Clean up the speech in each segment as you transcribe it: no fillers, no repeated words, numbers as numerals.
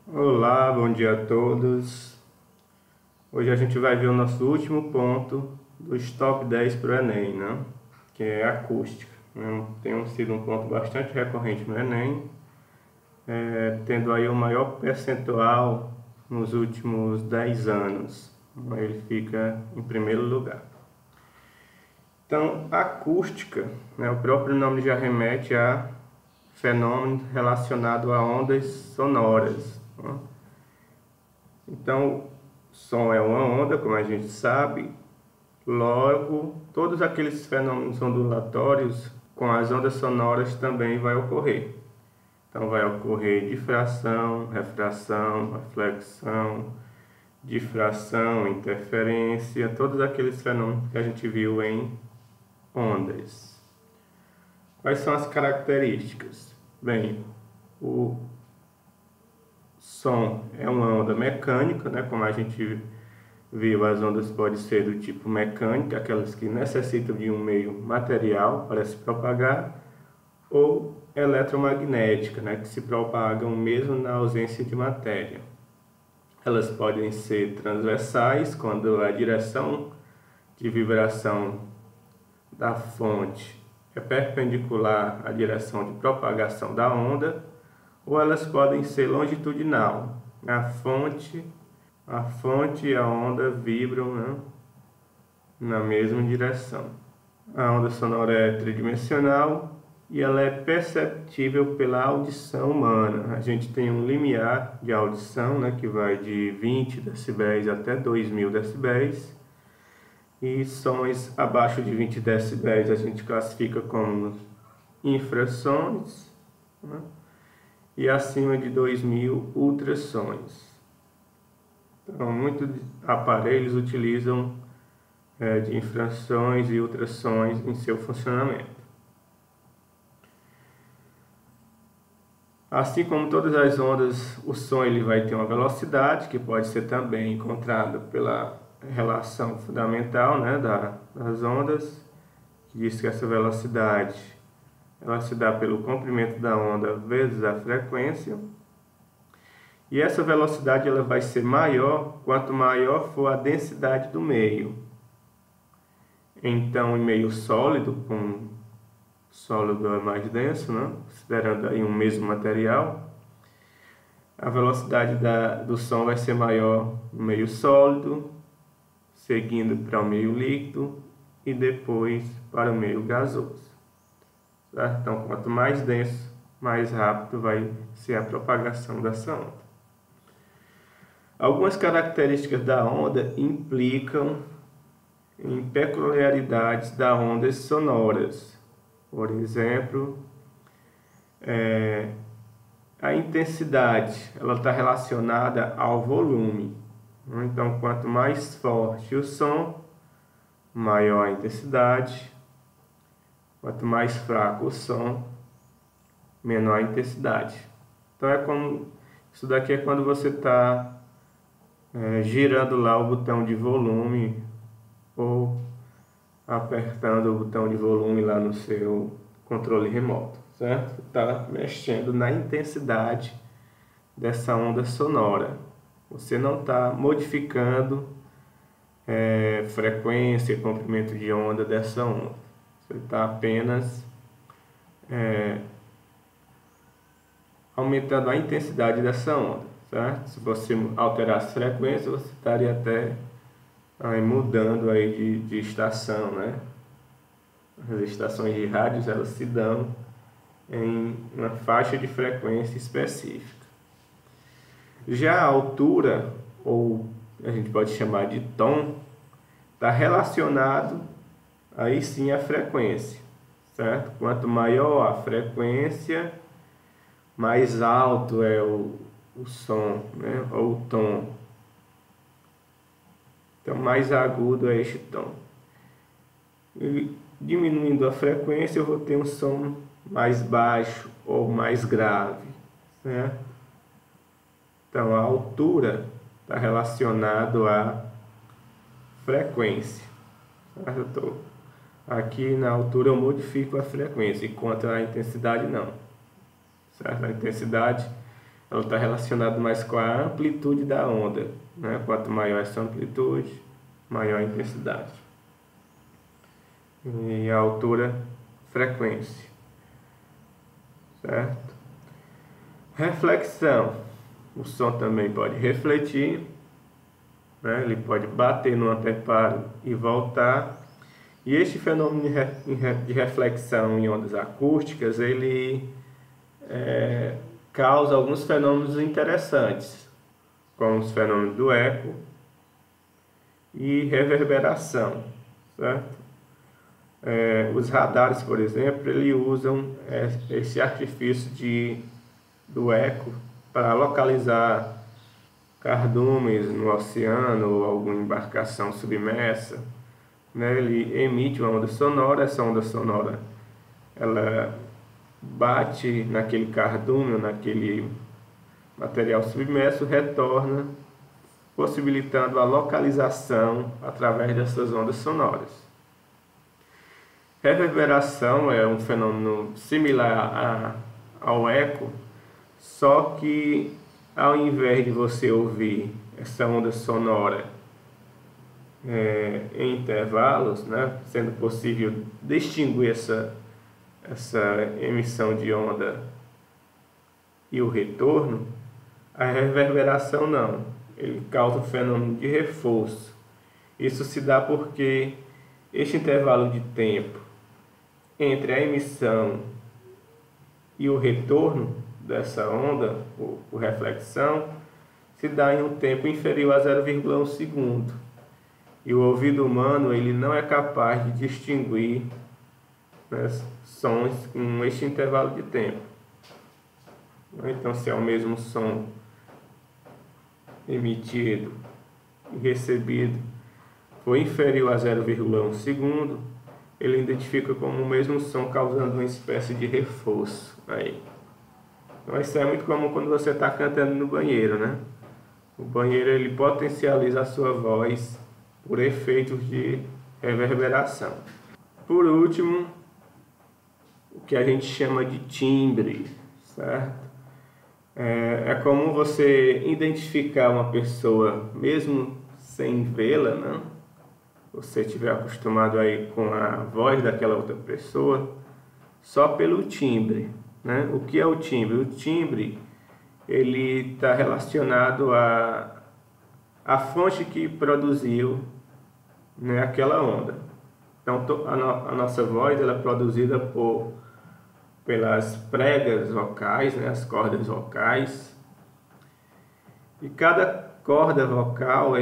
Olá, bom dia a todos. Hoje a gente vai ver o nosso último ponto dos top 10 para o Enem, né? Que é a acústica. Tem sido um ponto bastante recorrente no Enem, tendo aí o maior percentual nos últimos 10 anos. Ele fica em primeiro lugar. Então, a acústica, né, o próprio nome já remete a fenômeno relacionado a ondas sonoras, né? Então, som é uma onda, como a gente sabe, logo, todos aqueles fenômenos ondulatórios com as ondas sonoras também vai ocorrer. Então, vai ocorrer difração, refração, reflexão, difração, interferência, todos aqueles fenômenos que a gente viu em ondas. Quais são as características? Bem, o som é uma onda mecânica, né? Como a gente viu, as ondas podem ser do tipo mecânica, aquelas que necessitam de um meio material para se propagar, ou eletromagnética, né? Que se propagam mesmo na ausência de matéria. Elas podem ser transversais, quando a direção de vibração da fonte é perpendicular à direção de propagação da onda, ou elas podem ser longitudinal. A fonte e a onda vibram, né, na mesma direção. A onda sonora é tridimensional e ela é perceptível pela audição humana. A gente tem um limiar de audição, né, que vai de 20 decibéis até 2000 decibéis. E sons abaixo de 20 decibéis a gente classifica como infrassons, né? E acima de 2000 ultrassons. Então, muitos aparelhos utilizam de infrações e ultrassons em seu funcionamento. Assim como todas as ondas, o som ele vai ter uma velocidade, que pode ser também encontrada pela relação fundamental, né, das ondas, que diz que essa velocidade ela se dá pelo comprimento da onda vezes a frequência. E essa velocidade ela vai ser maior quanto maior for a densidade do meio. Então, em meio sólido, com sólido é mais denso, né? Considerando aí um mesmo material, a velocidade do som vai ser maior no meio sólido, seguindo para o meio líquido e depois para o meio gasoso. Certo? Então, quanto mais denso, mais rápido vai ser a propagação dessa onda. Algumas características da onda implicam em peculiaridades das ondas sonoras. Por exemplo, a intensidade ela está relacionada ao volume. Então, quanto mais forte o som, maior a intensidade. Quanto mais fraco o som, menor a intensidade. Então, isso daqui é quando você está girando lá o botão de volume ou apertando o botão de volume lá no seu controle remoto, certo? Está mexendo na intensidade dessa onda sonora. Você não está modificando frequência, comprimento de onda dessa onda. Você está apenas aumentando a intensidade dessa onda, certo? Se você alterasse a frequência, você estaria até mudando aí de estação, né? As estações de rádios elas se dão em uma faixa de frequência específica. Já a altura, ou a gente pode chamar de tom, está relacionado aí sim à frequência, certo? Quanto maior a frequência, mais alto é o som, né? Ou o tom. Então, mais agudo é este tom. E diminuindo a frequência, eu vou ter um som mais baixo ou mais grave, certo? Então, a altura está relacionado à frequência. Certo? Aqui na altura eu modifico a frequência, enquanto a intensidade não. Certo? A intensidade ela está relacionada mais com a amplitude da onda, né? Quanto maior essa amplitude, maior a intensidade. E a altura, frequência, certo? Reflexão. O som também pode refletir, né? Ele pode bater no anteparo e voltar. E este fenômeno de reflexão em ondas acústicas, ele causa alguns fenômenos interessantes, como os fenômenos do eco e reverberação, certo? Os radares, por exemplo, eles usam esse artifício do eco para localizar cardumes no oceano ou alguma embarcação submersa, né? Ele emite uma onda sonora, essa onda sonora ela bate naquele cardume, naquele material submerso, retorna, possibilitando a localização através dessas ondas sonoras. Reverberação é um fenômeno similar ao eco, só que ao invés de você ouvir essa onda sonora em intervalos, né, sendo possível distinguir essa emissão de onda e o retorno, a reverberação não. Ele causa um fenômeno de reforço. Isso se dá porque este intervalo de tempo entre a emissão e o retorno dessa onda, por reflexão, se dá em um tempo inferior a 0,1 segundo. E o ouvido humano ele não é capaz de distinguir, né, sons com este intervalo de tempo. Então, se é o mesmo som emitido e recebido for inferior a 0,1 segundo, ele identifica como o mesmo som, causando uma espécie de reforço aí. Então, isso é muito comum quando você está cantando no banheiro, né? O banheiro ele potencializa a sua voz por efeitos de reverberação. Por último, o que a gente chama de timbre, certo? É comum você identificar uma pessoa mesmo sem vê-la, né? Você estiver acostumado aí com a voz daquela outra pessoa, só pelo timbre, né? O que é o timbre? O timbre ele está relacionado à fonte que produziu, né, aquela onda. Então a nossa voz ela é produzida pelas pregas vocais, né, as cordas vocais, e cada corda vocal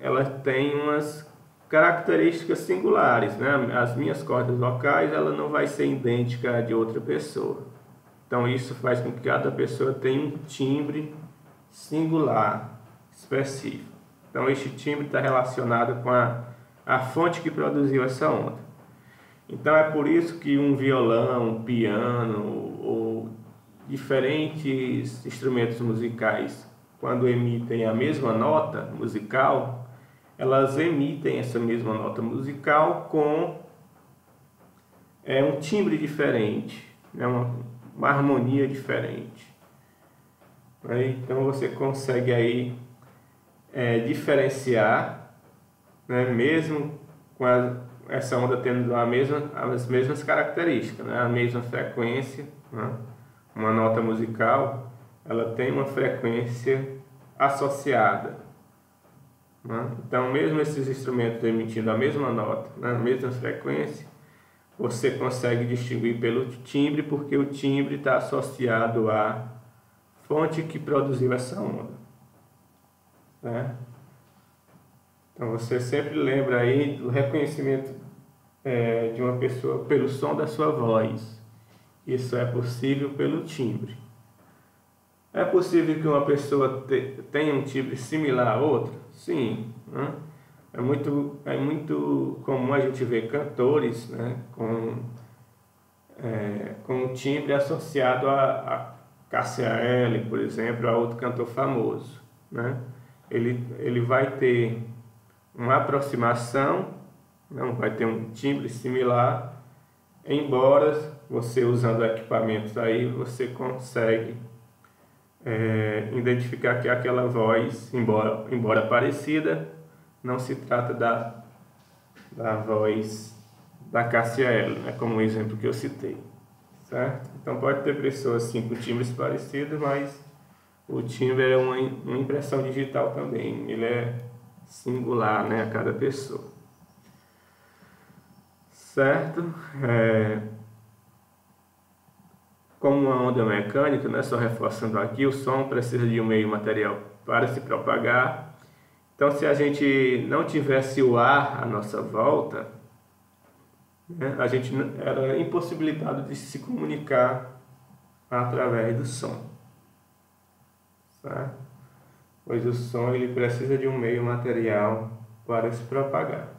ela tem umas características singulares, né? As minhas cordas vocais ela não vai ser idêntica à de outra pessoa. Então isso faz com que cada pessoa tenha um timbre singular, específico. Então este timbre está relacionado com a fonte que produziu essa onda. Então é por isso que um violão, um piano ou diferentes instrumentos musicais, quando emitem a mesma nota musical, elas emitem essa mesma nota musical com um timbre diferente, né? Uma harmonia diferente. Então você consegue aí diferenciar, né? Mesmo com essa onda tendo as mesmas características, né? A mesma frequência, né? Uma nota musical ela tem uma frequência associada, né? Então mesmo esses instrumentos emitindo a mesma nota, né? A mesma frequência, você consegue distinguir pelo timbre, porque o timbre está associado à fonte que produziu essa onda, né? Então você sempre lembra aí do reconhecimento de uma pessoa pelo som da sua voz. Isso é possível pelo timbre. É possível que uma pessoa tenha um timbre similar a outra? Sim, né? É muito comum a gente ver cantores, né, com um timbre associado a Cássia Eller, por exemplo, a outro cantor famoso, né? Ele vai ter uma aproximação, não vai ter um timbre similar, embora você usando equipamentos aí você consegue identificar que aquela voz, embora parecida, não se trata da voz da Cássia Eller, né, como o exemplo que eu citei, certo? Então pode ter pessoas assim, com timbres parecidos, mas o timbre é uma impressão digital também, ele é singular, né, a cada pessoa, certo? Como uma onda mecânica, né, só reforçando aqui, o som precisa de um meio material para se propagar. Então, se a gente não tivesse o ar à nossa volta, né, a gente era impossibilitado de se comunicar através do som, certo? Pois o som ele precisa de um meio material para se propagar.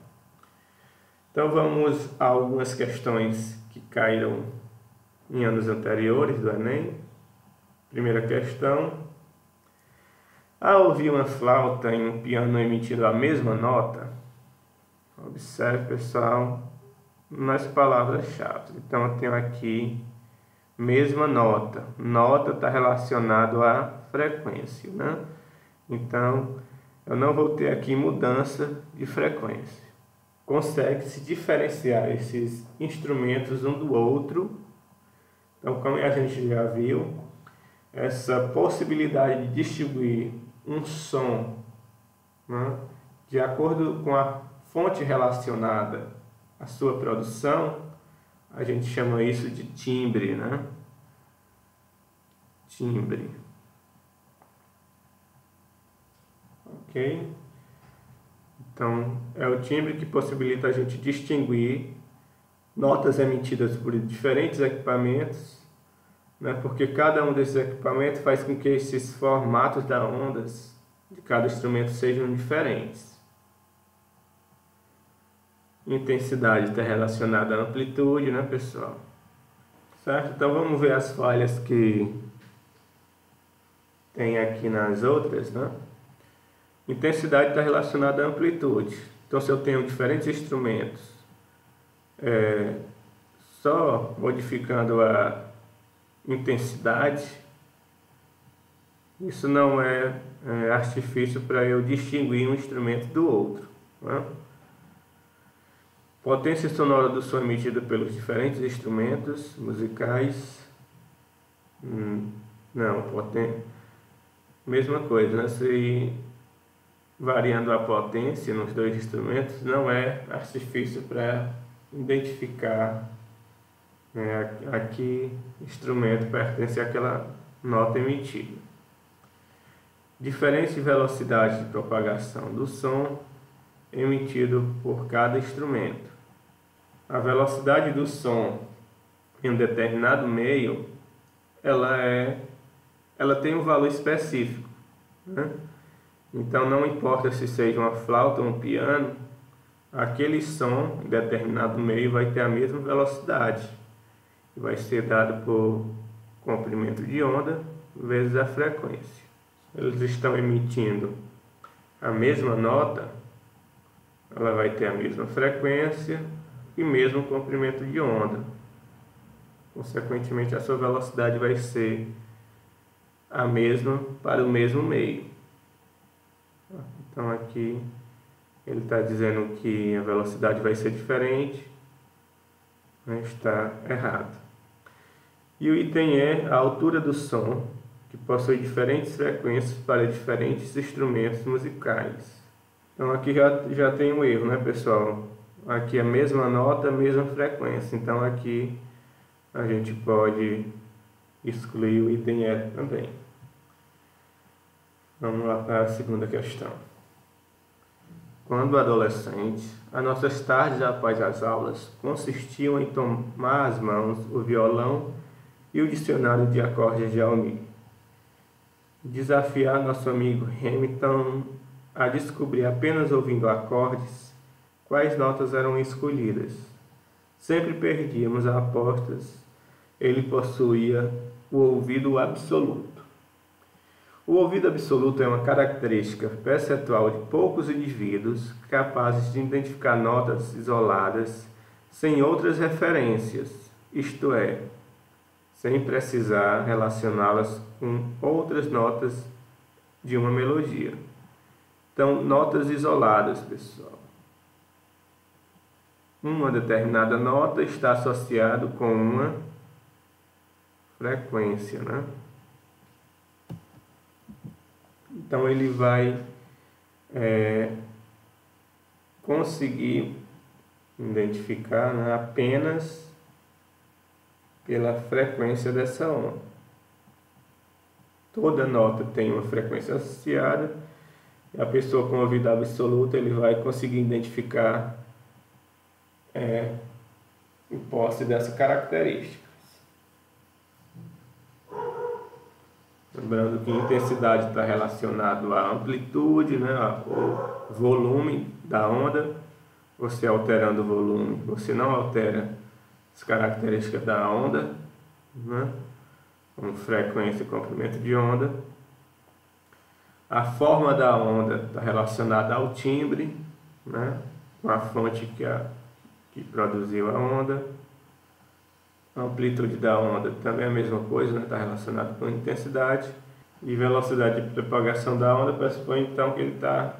Então, vamos a algumas questões que caíram em anos anteriores do Enem. Primeira questão: ao ouvir uma flauta em um piano emitindo a mesma nota, observe, pessoal, nas palavras-chave. Então eu tenho aqui mesma nota. Nota está relacionado à frequência, né? Então eu não vou ter aqui mudança de frequência. Consegue-se diferenciar esses instrumentos um do outro. Então, como a gente já viu, essa possibilidade de distribuir um som, né, de acordo com a fonte relacionada à sua produção, a gente chama isso de timbre, né? Timbre. Ok? Então, é o timbre que possibilita a gente distinguir notas emitidas por diferentes equipamentos, né? Porque cada um desses equipamentos faz com que esses formatos das ondas de cada instrumento sejam diferentes. Intensidade está relacionada à amplitude, né, pessoal? Certo? Então vamos ver as falhas que tem aqui nas outras, né? Intensidade está relacionada à amplitude. Então, se eu tenho diferentes instrumentos, só modificando a intensidade, isso não é artifício para eu distinguir um instrumento do outro, né? Potência sonora do som emitido pelos diferentes instrumentos musicais. Não, mesma coisa, né? Se variando a potência nos dois instrumentos, não é artifício para identificar, né, a que instrumento pertence àquela nota emitida. Diferente velocidade de propagação do som emitido por cada instrumento. A velocidade do som em um determinado meio, ela tem um valor específico, né? Então não importa se seja uma flauta ou um piano, aquele som em determinado meio vai ter a mesma velocidade. Vai ser dado por comprimento de onda vezes a frequência. Eles estão emitindo a mesma nota, ela vai ter a mesma frequência e mesmo comprimento de onda. Consequentemente, a sua velocidade vai ser a mesma para o mesmo meio. Então aqui ele está dizendo que a velocidade vai ser diferente, mas está errado. E o item é a altura do som, que possui diferentes frequências para diferentes instrumentos musicais. Então aqui já tem um erro, né, pessoal? Aqui é a mesma nota, a mesma frequência. Então aqui a gente pode excluir o item E também. Vamos lá para a segunda questão. Quando adolescente, as nossas tardes após as aulas consistiam em tomar às mãos o violão e o dicionário de acordes de Almir. Desafiar nosso amigo Hamilton a descobrir, apenas ouvindo acordes, quais notas eram escolhidas. Sempre perdíamos apostas. Ele possuía o ouvido absoluto. O ouvido absoluto é uma característica percentual de poucos indivíduos capazes de identificar notas isoladas sem outras referências, isto é, sem precisar relacioná-las com outras notas de uma melodia. Então, notas isoladas, pessoal. Uma determinada nota está associada com uma frequência, né? Então, ele vai conseguir identificar, né, apenas pela frequência dessa onda. Toda nota tem uma frequência associada. A pessoa com ouvido absoluto, ele vai conseguir identificar em posse dessas características. Lembrando que intensidade está relacionado à amplitude, né, ao volume da onda. Você alterando o volume, você não altera as características da onda, né, como frequência e comprimento de onda. A forma da onda está relacionada ao timbre, né, com a fonte que produziu a onda. A amplitude da onda também é a mesma coisa, né, está relacionada com a intensidade. E velocidade de propagação da onda pressupõe então que ele está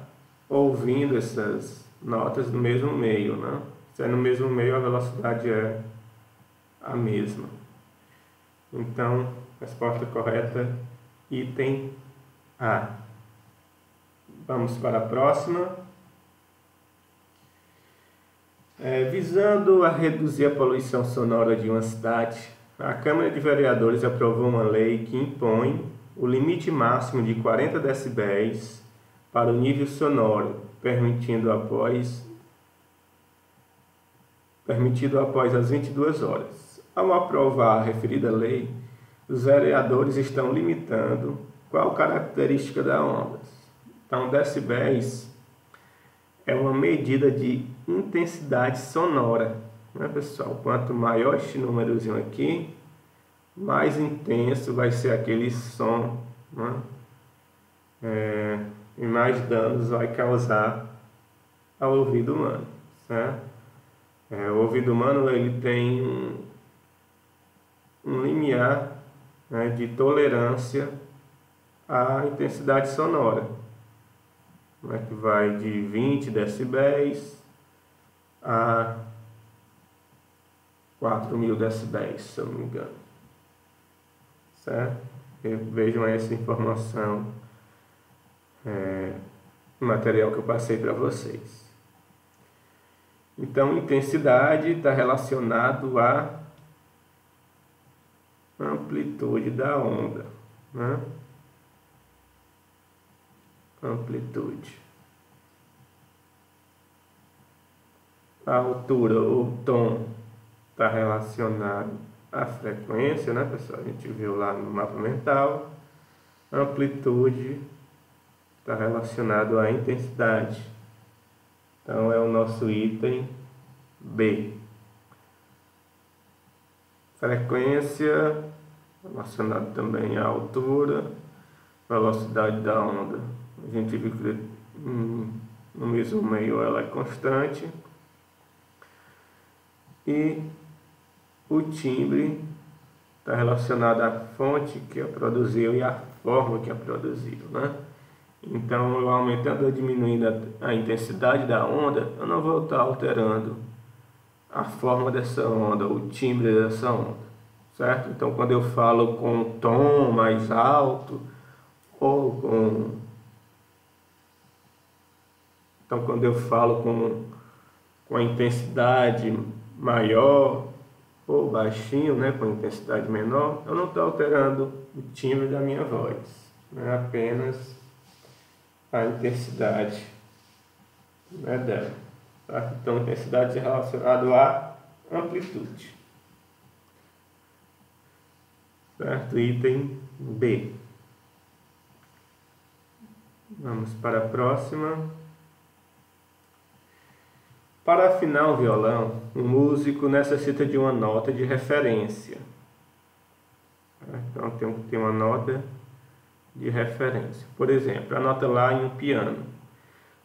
ouvindo essas notas no mesmo meio, né? Se é no mesmo meio, a velocidade é a mesma. Então, resposta correta, item A. Vamos para a próxima. Visando a reduzir a poluição sonora de uma cidade, a Câmara de Vereadores aprovou uma lei que impõe o limite máximo de 40 decibéis para o nível sonoro, permitido após as 22 horas. Ao aprovar a referida lei, os vereadores estão limitando qual característica da onda. Então, decibéis é uma medida de intensidade sonora, né, pessoal? Quanto maior este númerozinho aqui, mais intenso vai ser aquele som, né? E mais danos vai causar ao ouvido humano, certo? O ouvido humano, ele tem um limiar, né, de tolerância à intensidade sonora, né, que vai de 20 decibéis a 4.000 decibéis, se eu não me engano, certo? Vejam essa informação no material que eu passei para vocês. Então, intensidade está relacionado à amplitude da onda, né? Amplitude. A altura ou tom está relacionado à frequência, né, pessoal? A gente viu lá no mapa mental. A amplitude está relacionado à intensidade. Então, é o nosso item B. Frequência, relacionado também à altura, velocidade da onda. A gente viu que no mesmo meio ela é constante. E o timbre está relacionado à fonte que a produziu e à forma que a produziu, né? Então, eu aumentando ou diminuindo a intensidade da onda, eu não vou estar alterando a forma dessa onda, o timbre dessa onda, certo? Então, quando eu falo com um tom mais alto, ou quando eu falo com a intensidade maior, ou baixinho, né, com intensidade menor, eu não estou alterando o timbre da minha voz, né, apenas a intensidade, né, dela. Tá? Então, intensidade é relacionado à amplitude. Certo? Item B. Vamos para a próxima. Para afinar o violão, o músico necessita de uma nota de referência. Então, tem que ter uma nota de referência. Por exemplo, a nota Lá em um piano.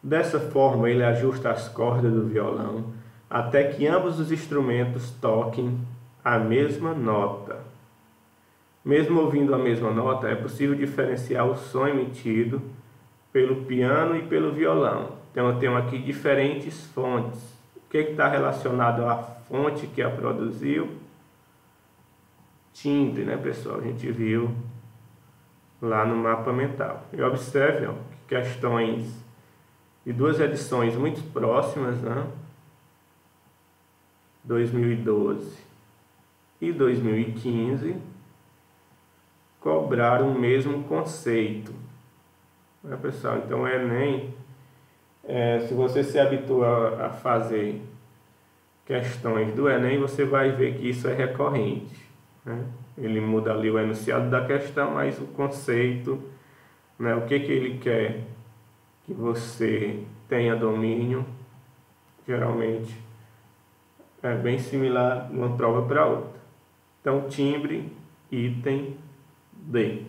Dessa forma, ele ajusta as cordas do violão até que ambos os instrumentos toquem a mesma nota. Mesmo ouvindo a mesma nota, é possível diferenciar o som emitido pelo piano e pelo violão. Então eu tenho aqui diferentes fontes. O que está relacionado à fonte que a produziu? Timbre, né, pessoal? A gente viu lá no mapa mental. E observe, ó, que questões de duas edições muito próximas, né? 2012 e 2015, cobraram o mesmo conceito, né, pessoal? Então o Enem, se você se habitua a fazer questões do Enem, você vai ver que isso é recorrente, né? Ele muda ali o enunciado da questão, mas o conceito, né, o que ele quer que você tenha domínio, geralmente é bem similar de uma prova para outra. Então, timbre, item D.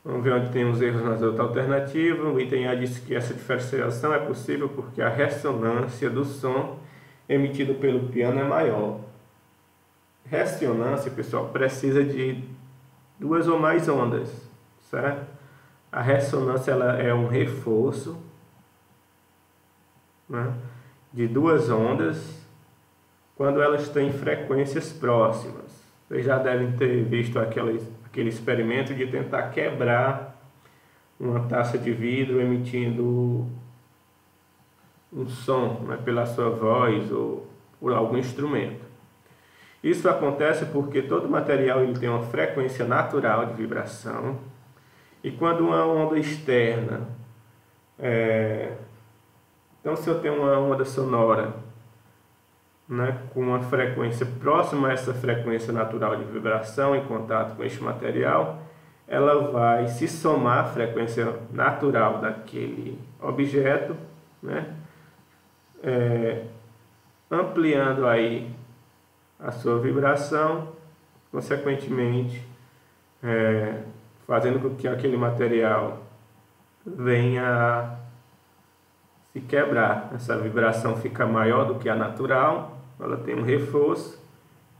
Vamos ver onde tem os erros nas outras alternativas. O item A diz que essa diferenciação é possível porque a ressonância do som emitido pelo piano é maior. Ressonância, pessoal, precisa de duas ou mais ondas, certo? A ressonância ela é um reforço, né, de duas ondas quando elas têm frequências próximas. Vocês já devem ter visto aquele experimento de tentar quebrar uma taça de vidro emitindo um som, né, pela sua voz ou por algum instrumento. Isso acontece porque todo material ele tem uma frequência natural de vibração, e quando uma onda externa, então se eu tenho uma onda sonora, né, com uma frequência próxima a essa frequência natural de vibração em contato com este material, ela vai se somar à frequência natural daquele objeto, né, ampliando aí a sua vibração, consequentemente fazendo com que aquele material venha a se quebrar. Essa vibração fica maior do que a natural, ela tem um reforço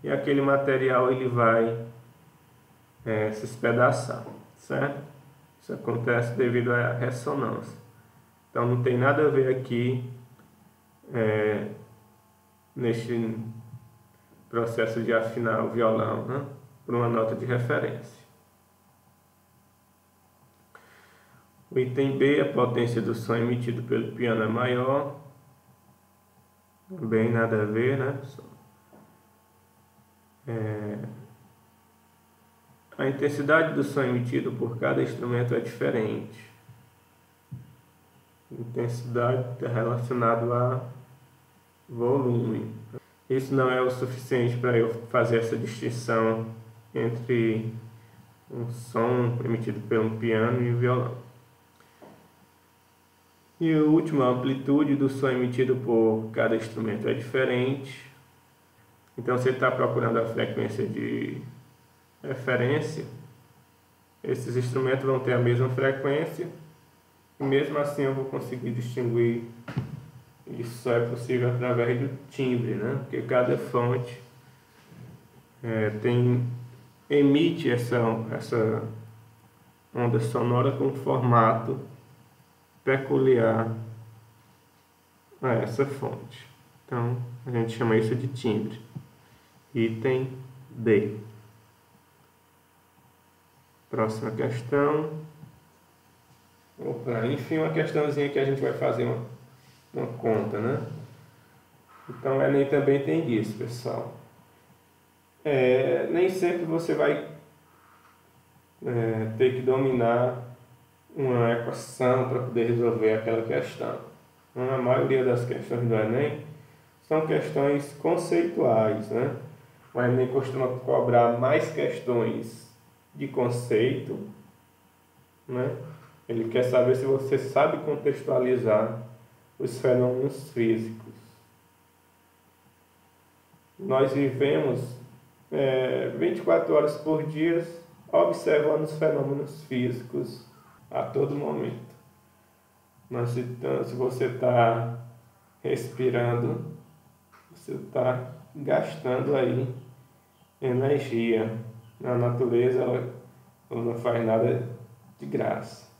e aquele material ele vai se espedaçar, certo? Isso acontece devido à ressonância. Então não tem nada a ver aqui neste processo de afinar o violão, né, por uma nota de referência. O item B, a potência do som emitido pelo piano é maior. Bem nada a ver, né, pessoal? A intensidade do som emitido por cada instrumento é diferente. Intensidade está relacionado a volume. Isso não é o suficiente para eu fazer essa distinção entre um som emitido por um piano e um violão. E o último, a amplitude do som emitido por cada instrumento é diferente. Então, se ele está procurando a frequência de referência, esses instrumentos vão ter a mesma frequência, e mesmo assim eu vou conseguir distinguir. Isso só é possível através do timbre, né? Porque cada fonte emite essa onda sonora com um formato peculiar a essa fonte. Então, a gente chama isso de timbre. Item D. Próxima questão. Enfim, uma questãozinha que a gente vai fazer uma conta, né? Então, o Enem também tem disso, pessoal. Nem sempre você vai ter que dominar uma equação para poder resolver aquela questão. A maioria das questões do Enem são questões conceituais, né? O Enem costuma cobrar mais questões de conceito, né? Ele quer saber se você sabe contextualizar os fenômenos físicos. Nós vivemos 24 horas por dia observando os fenômenos físicos a todo momento. Se você está respirando, você está gastando aí energia. A natureza Ela não faz nada de graça.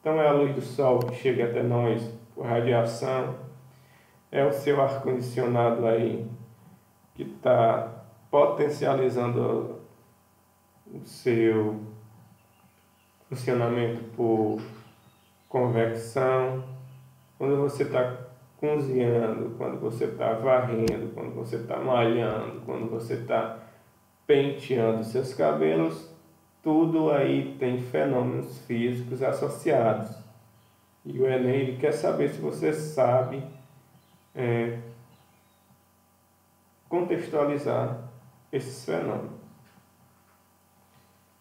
Então é a luz do sol que chega até nós por radiação, é o seu ar-condicionado aí que está potencializando o seu funcionamento por convecção. Quando você está cozinhando, quando você está varrendo, quando você está malhando, quando você está penteando seus cabelos, tudo aí tem fenômenos físicos associados. E o Enem ele quer saber se você sabe contextualizar esses fenômenos.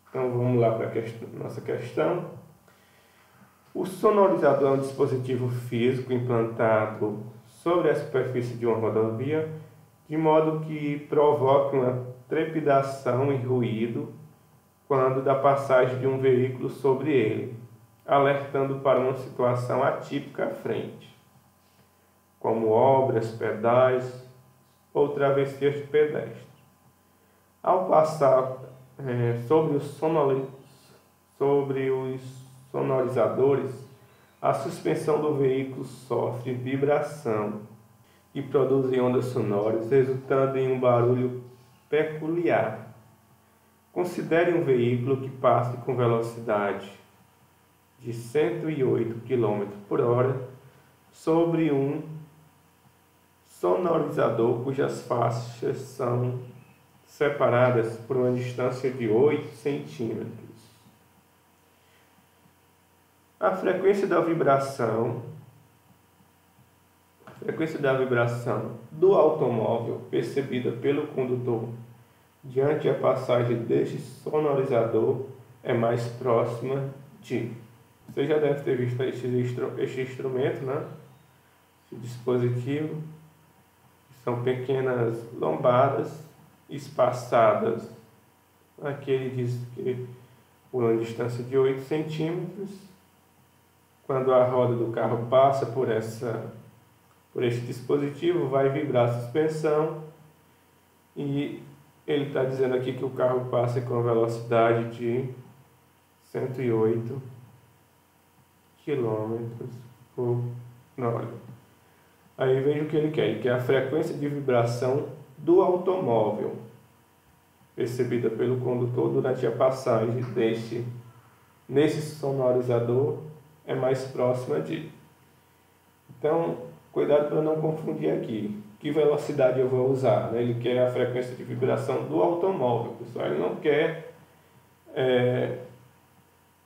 Então vamos lá para a nossa questão. O sonorizador é um dispositivo físico implantado sobre a superfície de uma rodovia, de modo que provoque uma trepidação e ruído quando da passagem de um veículo sobre ele, alertando para uma situação atípica à frente, como obras, pedais ou travessias de pedestre. Ao passar sobre os sonorizadores, a suspensão do veículo sofre vibração e produz ondas sonoras, resultando em um barulho peculiar. Considere um veículo que passe com velocidade de 108 km por hora sobre um sonorizador cujas faixas são separadas por uma distância de 8 centímetros. A frequência da vibração do automóvel percebida pelo condutor diante a passagem deste sonorizador é mais próxima de... Você já deve ter visto este instrumento, né? Esse dispositivo. São pequenas lombadas espaçadas. Aqui ele diz que por uma distância de 8 centímetros. Quando a roda do carro passa por este dispositivo, vai vibrar a suspensão. E ele está dizendo aqui que o carro passa com a velocidade de 108 km por hora. Aí veja o que ele quer a frequência de vibração do automóvel, percebida pelo condutor durante a passagem nesse sonorizador, é mais próxima de... Então, cuidado para não confundir aqui. Que velocidade eu vou usar? Né? Ele quer a frequência de vibração do automóvel, pessoal. Ele não quer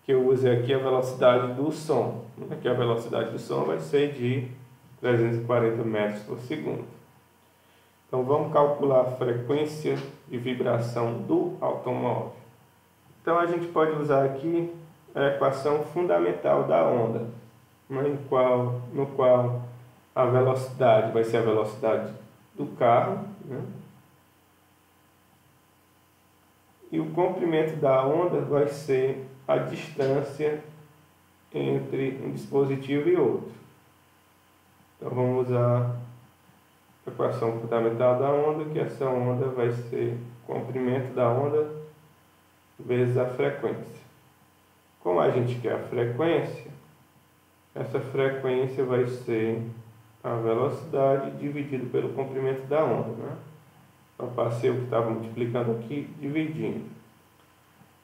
que eu use aqui a velocidade do som. Aqui a velocidade do som vai ser de 340 metros por segundo. Então vamos calcular a frequência de vibração do automóvel. Então a gente pode usar aqui a equação fundamental da onda, no qual a velocidade vai ser a velocidade do carro, né? E o comprimento da onda vai ser a distância entre um dispositivo e outro. Então vamos usar a equação fundamental da onda, que essa onda vai ser o comprimento da onda vezes a frequência. Como a gente quer a frequência, essa frequência vai ser a velocidade dividido pelo comprimento da onda, né? Então passei o que estava multiplicando aqui, dividindo.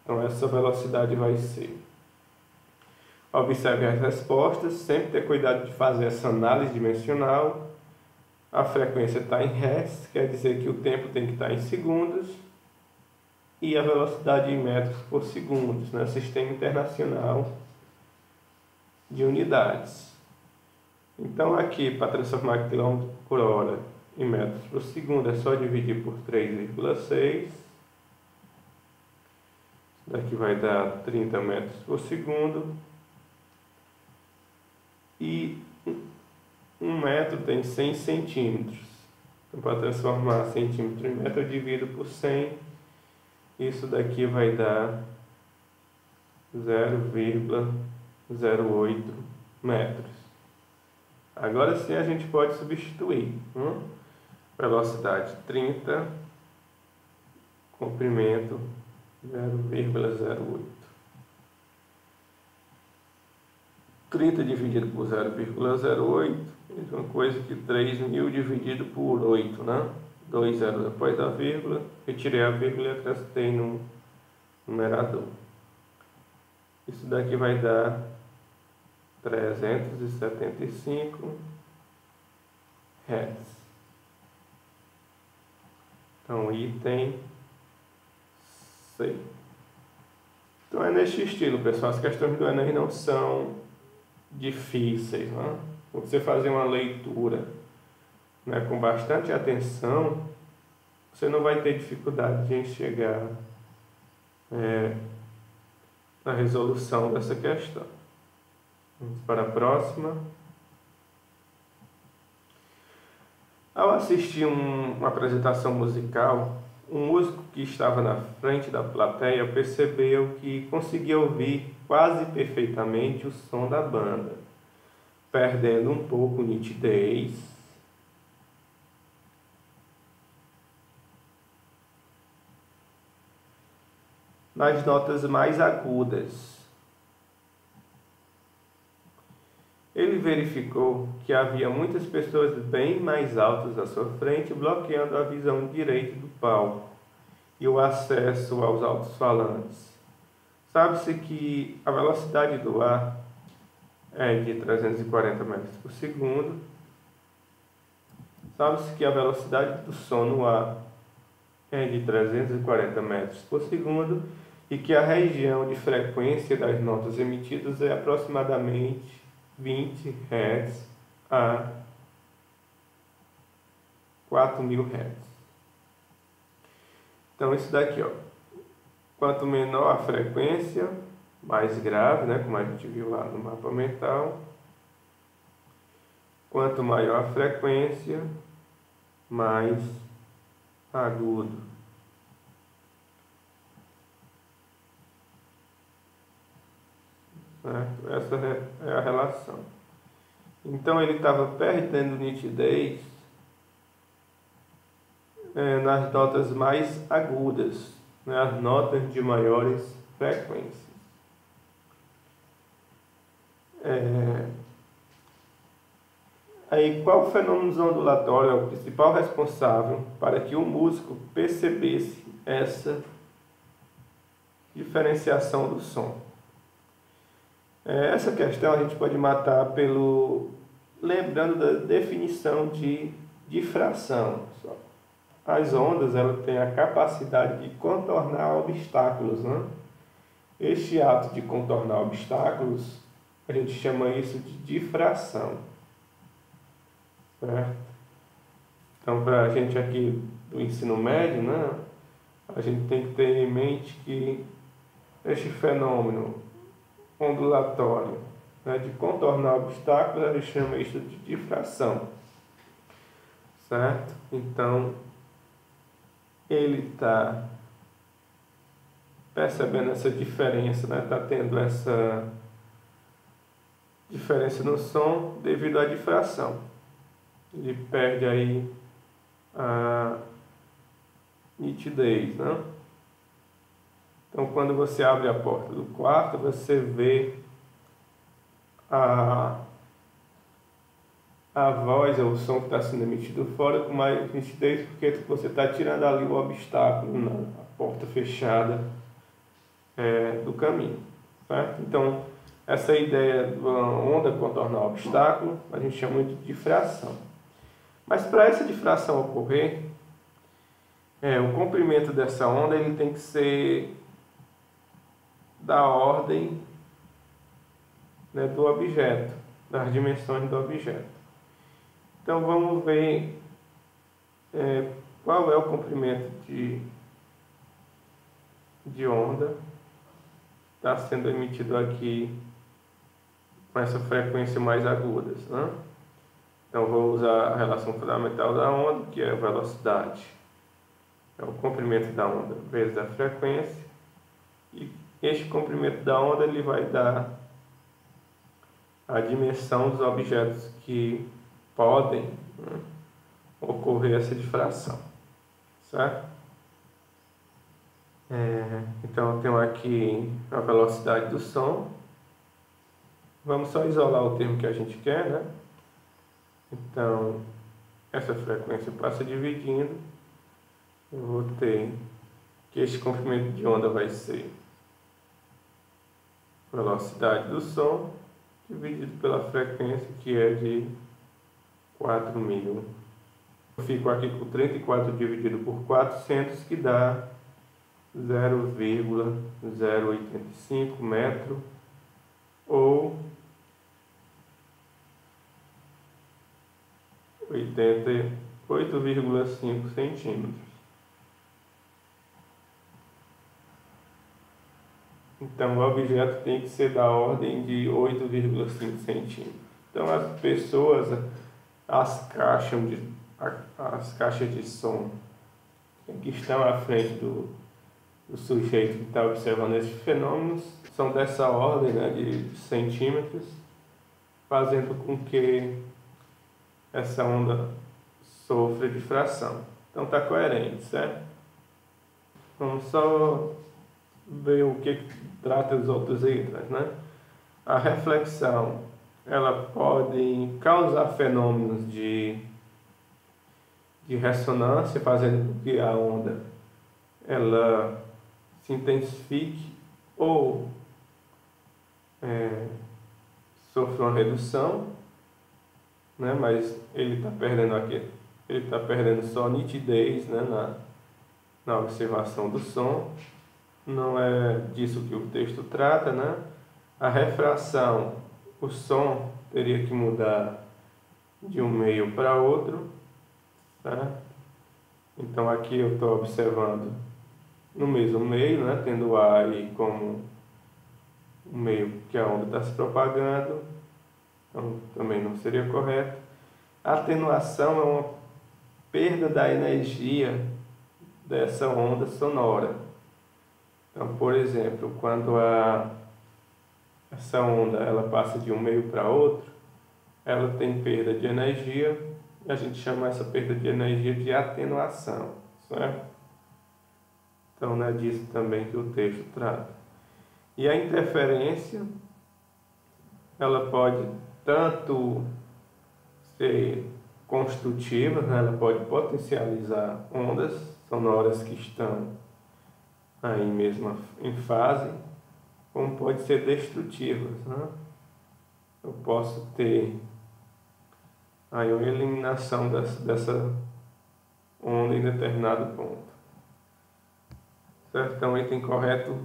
Então essa velocidade vai ser... Observe as respostas, sempre ter cuidado de fazer essa análise dimensional. A frequência está em Hertz, quer dizer que o tempo tem que estar em segundos. E a velocidade em metros por segundo, né? Sistema Internacional de Unidades. Então aqui, para transformar quilômetro por hora em metros por segundo, é só dividir por 3,6. Daqui vai dar 30 metros por segundo. E 1 metro tem 100 centímetros. Então, para transformar centímetro em metro, eu divido por 100. Isso daqui vai dar 0,08 metros. Agora sim a gente pode substituir. Velocidade 30, comprimento 0,08. 30 dividido por 0,08, mesma coisa que 3.000 dividido por 8, né? 2 zeros depois da vírgula, retirei a vírgula e acrescentei no numerador. Isso daqui vai dar 375 Hz. Então, item C. Então, é neste estilo, pessoal. As questões do Enem não são difíceis, né? Você fazer uma leitura, né, com bastante atenção, você não vai ter dificuldade em chegar na resolução dessa questão. Vamos para a próxima. Ao assistir uma apresentação musical, um músico que estava na frente da plateia percebeu que conseguia ouvir quase perfeitamente o som da banda, perdendo um pouco nitidez nas notas mais agudas. Ele verificou que havia muitas pessoas bem mais altas à sua frente, bloqueando a visão direita do palco e o acesso aos alto-falantes. Sabe-se que a velocidade do ar é de 340 metros por segundo. Sabe-se que a velocidade do som no ar é de 340 metros por segundo e que a região de frequência das notas emitidas é aproximadamente 20 Hz a 4.000 Hz. Então, isso daqui, ó. Quanto menor a frequência, mais grave, né? Como a gente viu lá no mapa mental. Quanto maior a frequência, mais agudo. Certo? Essa é a relação. Então ele estava perdendo nitidez nas notas mais agudas, né? As notas de maiores frequências. Aí, qual fenômeno ondulatório é o principal responsável para que o músico percebesse essa diferenciação do som? Essa questão a gente pode matar lembrando da definição de difração. As ondas, elas têm a capacidade de contornar obstáculos, né? Este ato de contornar obstáculos, a gente chama isso de difração. Certo? Então, para a gente aqui do ensino médio, né, a gente tem que ter em mente que este fenômeno ondulatório, né, de contornar obstáculos, a gente chama isso de difração. Certo? Então, ele está percebendo essa diferença, né? Está tendo essa diferença no som devido à difração. Ele perde aí a nitidez, né? Então, quando você abre a porta do quarto, você vê a voz, ou o som que está sendo emitido fora com mais nitidez, porque você está tirando ali o obstáculo, na porta fechada do caminho. Certo? Então, essa ideia da onda contornar o obstáculo, a gente chama de difração. Mas para essa difração ocorrer, o comprimento dessa onda ele tem que ser da ordem, né, do objeto, das dimensões do objeto. Então vamos ver qual é o comprimento de onda que está sendo emitido aqui com essa frequência mais aguda, né? Então vou usar a relação fundamental da onda, que é a velocidade. É o comprimento da onda vezes a frequência. E este comprimento da onda ele vai dar a dimensão dos objetos que podem, né, ocorrer essa difração. Certo? Então eu tenho aqui a velocidade do som, Vamos só isolar o termo que a gente quer, né? Então, essa frequência passa dividindo. Eu vou ter que este comprimento de onda vai ser velocidade do som dividido pela frequência, que é de 4.000. Eu fico aqui com 34 dividido por 400, que dá 0,085 metro, ou 88,5 centímetros. Então, o objeto tem que ser da ordem de 8,5 centímetros. Então, as pessoas, as caixas de som que estão à frente do sujeito que está observando esses fenômenos são dessa ordem, né, de centímetros, fazendo com que essa onda sofra difração. Então está coerente, certo? Vamos só ver o que trata os outros itens, né? A reflexão, ela pode causar fenômenos de ressonância, fazendo com que a onda ela se intensifique ou sofra uma redução, né? Mas ele está perdendo aqui, ele está perdendo só nitidez, né? na observação do som. Não é disso que o texto trata, né? A refração, o som teria que mudar de um meio para outro, tá? Então aqui eu estou observando no mesmo meio, né? Tendo o ar aí como o meio que a onda está se propagando, então também não seria correto. A atenuação é uma perda da energia dessa onda sonora. Então, por exemplo, quando essa onda ela passa de um meio para outro, ela tem perda de energia, e a gente chama essa perda de energia de atenuação, certo? Então, não é disso também que o texto trata. E a interferência, ela pode tanto ser construtiva, né? Ela pode potencializar ondas sonoras que estão aí mesmo em fase, como pode ser destrutivas, né? Eu posso ter aí uma eliminação dessa onda em determinado ponto, certo? Então o item correto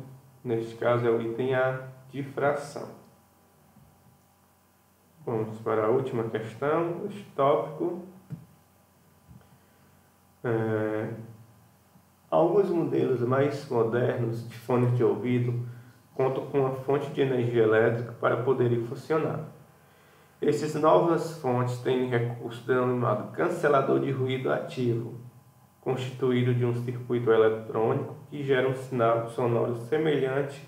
neste caso é o item A, difração. Vamos para a última questão deste tópico. Alguns modelos mais modernos de fones de ouvido contam com uma fonte de energia elétrica para poderem funcionar. Essas novas fontes têm recurso denominado cancelador de ruído ativo, constituído de um circuito eletrônico que gera um sinal sonoro semelhante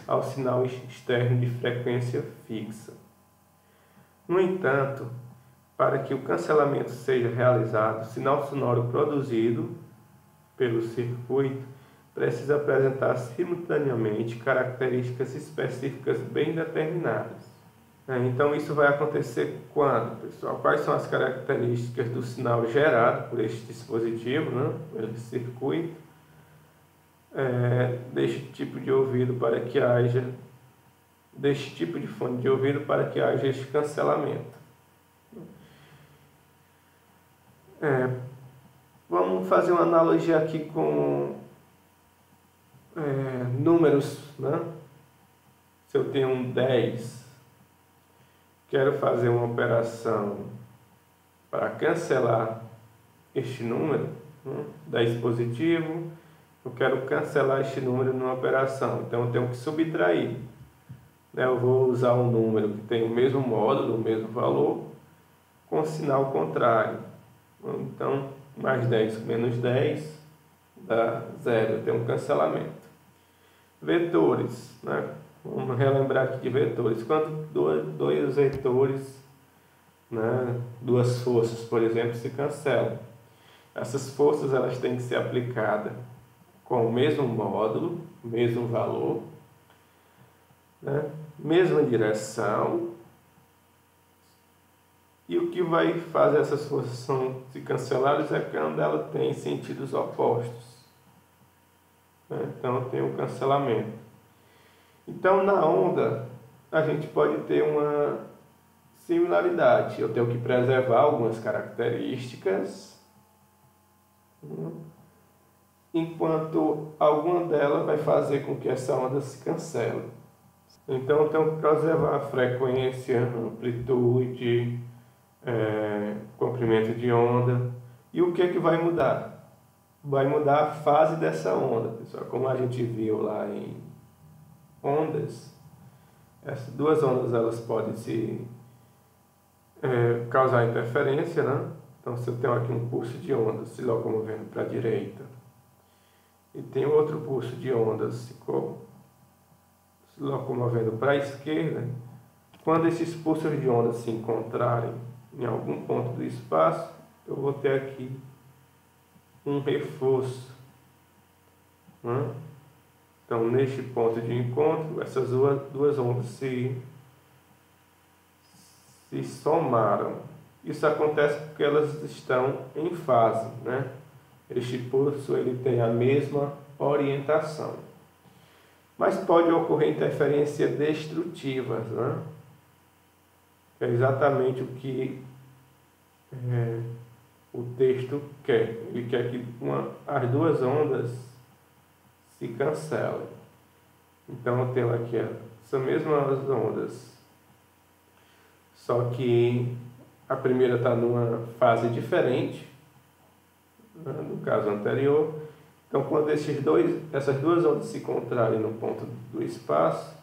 ao sinal externo de frequência fixa. No entanto, para que o cancelamento seja realizado, o sinal sonoro produzido pelo circuito precisa apresentar simultaneamente características específicas bem determinadas. Então isso vai acontecer quando, pessoal? Quais são as características do sinal gerado por este dispositivo, né? Pelo circuito, deste tipo de ouvido para que haja, deste tipo de fone de ouvido para que haja este cancelamento. Vamos fazer uma analogia aqui com números, né? Se eu tenho um 10, quero fazer uma operação para cancelar este número, né? 10 positivo, eu quero cancelar este número numa operação, então eu tenho que subtrair, né? Eu vou usar um número que tem o mesmo módulo, o mesmo valor, com sinal contrário. Então, mais 10 menos 10 dá 0, eu tenho um cancelamento. Vetores, né? Vamos relembrar aqui de vetores. Quando dois vetores, né, duas forças, por exemplo, se cancelam, essas forças elas têm que ser aplicadas com o mesmo módulo, o mesmo valor, né? mesma direção, e o que vai fazer essas forças se cancelarem é quando ela tem sentidos opostos, né? Então tem o cancelamento. Então na onda a gente pode ter uma similaridade. Eu tenho que preservar algumas características, né? Enquanto alguma delas vai fazer com que essa onda se cancele. Então eu tenho que preservar a frequência, amplitude, comprimento de onda. E o que é que vai mudar? Vai mudar a fase dessa onda, pessoal. Como a gente viu lá em ondas, essas duas ondas elas podem se causar interferência, né? Então se eu tenho aqui um pulso de onda se locomovendo para a direita e tem outro pulso de onda se locomovendo para a esquerda, quando esses pulsos de onda se encontrarem em algum ponto do espaço, eu vou ter aqui um reforço, né? Então, neste ponto de encontro, essas duas ondas se somaram. Isso acontece porque elas estão em fase, né? Este pulso ele tem a mesma orientação. Mas pode ocorrer interferência destrutivas, né? É exatamente o que o texto quer. Ele quer que as duas ondas se cancelem. Então eu tenho aqui essas mesmas ondas, só que a primeira está numa fase diferente, né, no caso anterior. Então quando essas duas ondas se encontrarem no ponto do espaço,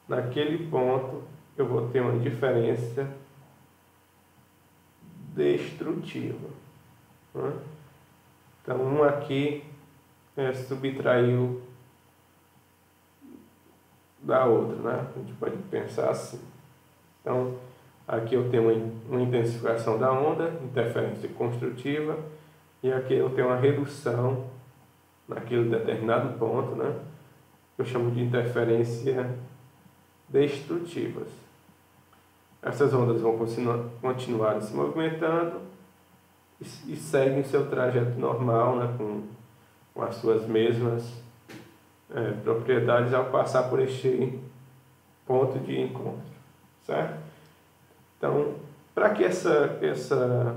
naquele ponto eu vou ter uma diferença destrutiva, né? Então um aqui subtraiu da outra, né? A gente pode pensar assim. Então aqui eu tenho uma intensificação da onda, interferência construtiva, e aqui eu tenho uma redução naquele determinado ponto, né? Eu chamo de interferência destrutivas. Essas ondas vão continuar se movimentando e seguem o seu trajeto normal, né? Com as suas mesmas propriedades ao passar por este ponto de encontro, certo? Então, para que essa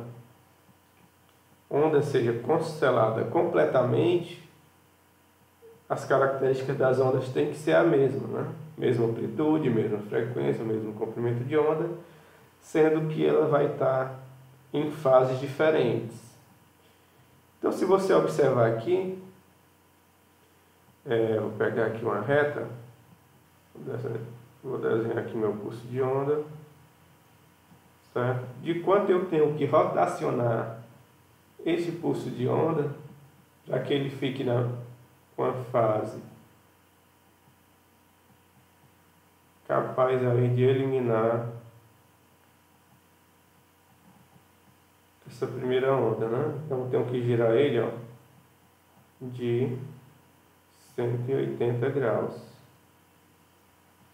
onda seja constelada completamente, as características das ondas têm que ser a mesma, né? Mesma amplitude, mesma frequência, mesmo comprimento de onda, sendo que ela vai estar em fases diferentes. Então, se você observar aqui, vou pegar aqui uma reta, vou desenhar aqui meu pulso de onda, certo? De quanto eu tenho que rotacionar esse pulso de onda para que ele fique com a fase capaz aí de eliminar essa primeira onda, né? Então eu tenho que girar ele, ó, de 180 graus,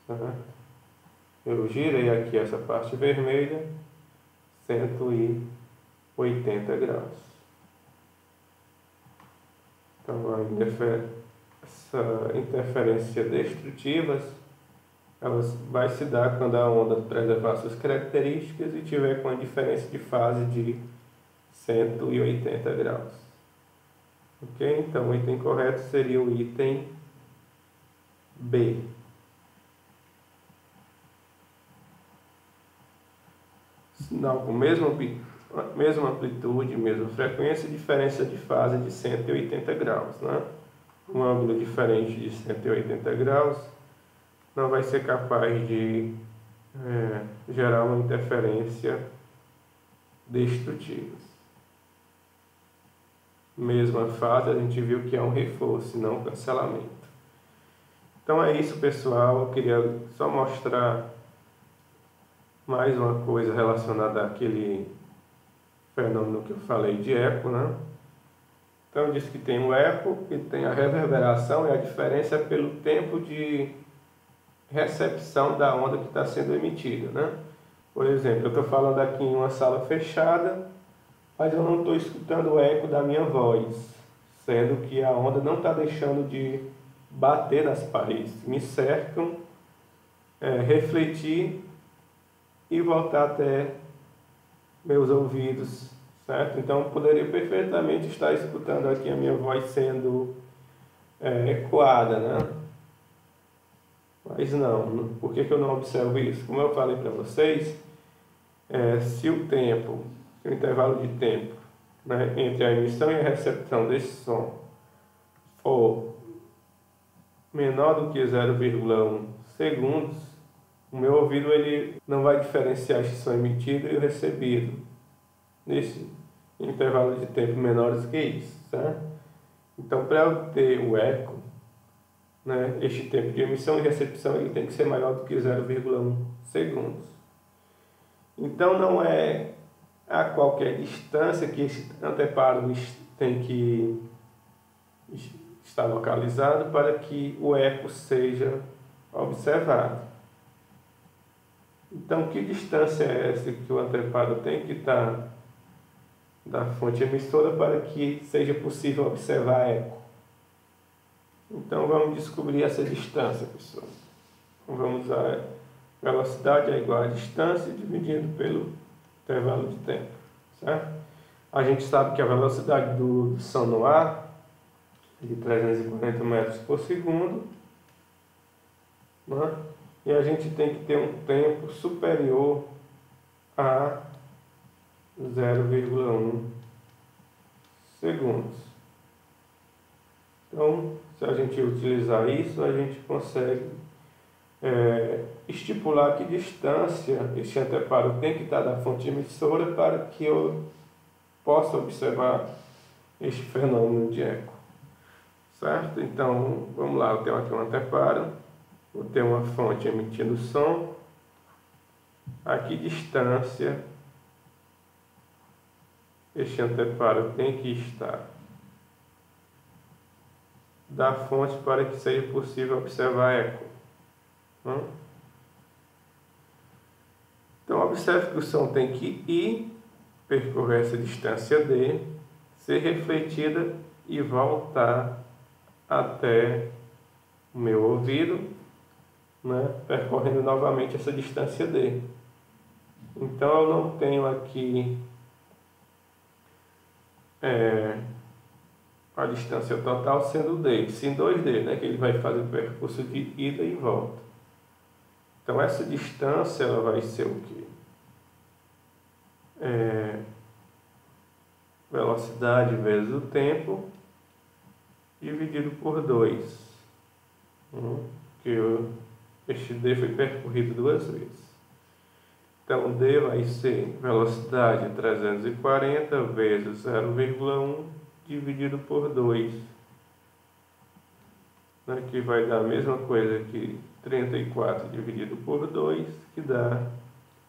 certo? Eu girei aqui essa parte vermelha 180 graus. Então essa interferência destrutiva ela vai se dar quando a onda preservar suas características e tiver com a diferença de fase de 180 graus. Ok? Então o item correto seria o item B. Sinal com mesma amplitude, mesma frequência, diferença de fase de 180 graus, né? Um ângulo diferente de 180 graus não vai ser capaz de gerar uma interferência destrutiva. Mesma fase, a gente viu que é um reforço, não um cancelamento. Então é isso, pessoal. Eu queria só mostrar mais uma coisa relacionada àquele fenômeno que eu falei de eco, né? Então eu disse que tem o eco e tem a reverberação, e a diferença é pelo tempo de recepção da onda que está sendo emitida, né? Por exemplo, eu estou falando aqui em uma sala fechada, mas eu não estou escutando o eco da minha voz, sendo que a onda não está deixando de bater nas paredes, me cercam, refletir e voltar até meus ouvidos, certo? Então, eu poderia perfeitamente estar escutando aqui a minha voz sendo ecoada, né? Mas não, por que eu não observo isso? Como eu falei para vocês, se o tempo, o intervalo de tempo, né, entre a emissão e a recepção desse som for menor do que 0,1 segundos, o meu ouvido ele não vai diferenciar esse som emitido e o recebido nesse intervalo de tempo menores que isso, certo? Então, para eu ter o eco, né, este tempo de emissão e recepção ele tem que ser maior do que 0,1 segundos. Então, não é a qualquer distância que esse anteparo tem que estar localizado para que o eco seja observado. Então, que distância é essa que o anteparo tem que estar da fonte emissora para que seja possível observar eco? Então, vamos descobrir essa distância, pessoal. Vamos usar velocidade é igual a distância dividido pelo intervalo de tempo, certo? A gente sabe que a velocidade do som no ar é de 340 metros por segundo, né? E a gente tem que ter um tempo superior a 0,1 segundos. Então, se a gente utilizar isso, a gente consegue estipular que distância esse anteparo tem que estar da fonte emissora para que eu possa observar este fenômeno de eco, certo? Então, vamos lá, eu tenho aqui um anteparo, vou ter uma fonte emitindo som, a que distância este anteparo tem que estar da fonte para que seja possível observar eco. Então, observe que o som tem que ir, percorrer essa distância D, ser refletida e voltar até o meu ouvido, né, percorrendo novamente essa distância D. Então, eu não tenho aqui a distância total sendo D, sim 2D, né, que ele vai fazer o percurso de ida e volta. Então, essa distância ela vai ser o quê? Velocidade vezes o tempo dividido por 2. Este D foi percorrido 2 vezes. Então, D vai ser velocidade 340 vezes 0,1 dividido por 2. Né, que vai dar a mesma coisa que 34 dividido por 2, que dá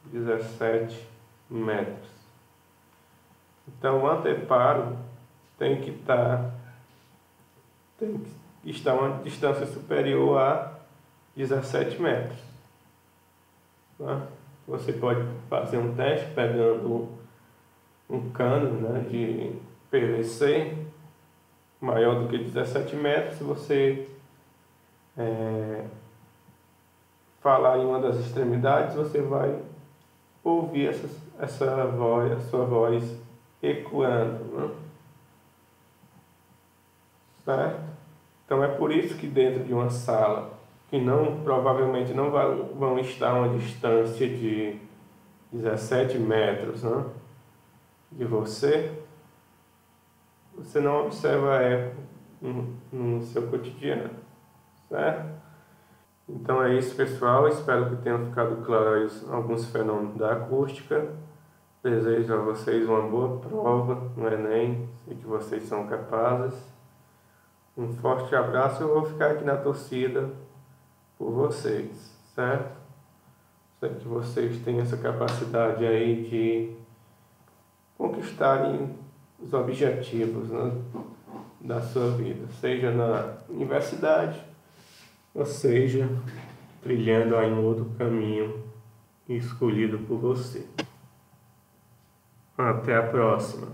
17 metros. Então, o anteparo tem que estar a uma distância superior a 17 metros. Tá? Você pode fazer um teste pegando um cano, né, de PVC maior do que 17 metros. Se você falar em uma das extremidades, você vai ouvir a sua voz ecoando, né? Certo? Então é por isso que dentro de uma sala que provavelmente não vão estar a uma distância de 17 metros, né, de você não observa eco no seu cotidiano, certo? Então é isso, pessoal. Espero que tenham ficado claros alguns fenômenos da acústica. Desejo a vocês uma boa prova no Enem. Sei que vocês são capazes. Um forte abraço. Eu vou ficar aqui na torcida por vocês, certo? Sei que vocês têm essa capacidade aí de conquistarem os objetivos, né, da sua vida, seja na universidade, ou seja trilhando aí um outro caminho escolhido por você. Até a próxima.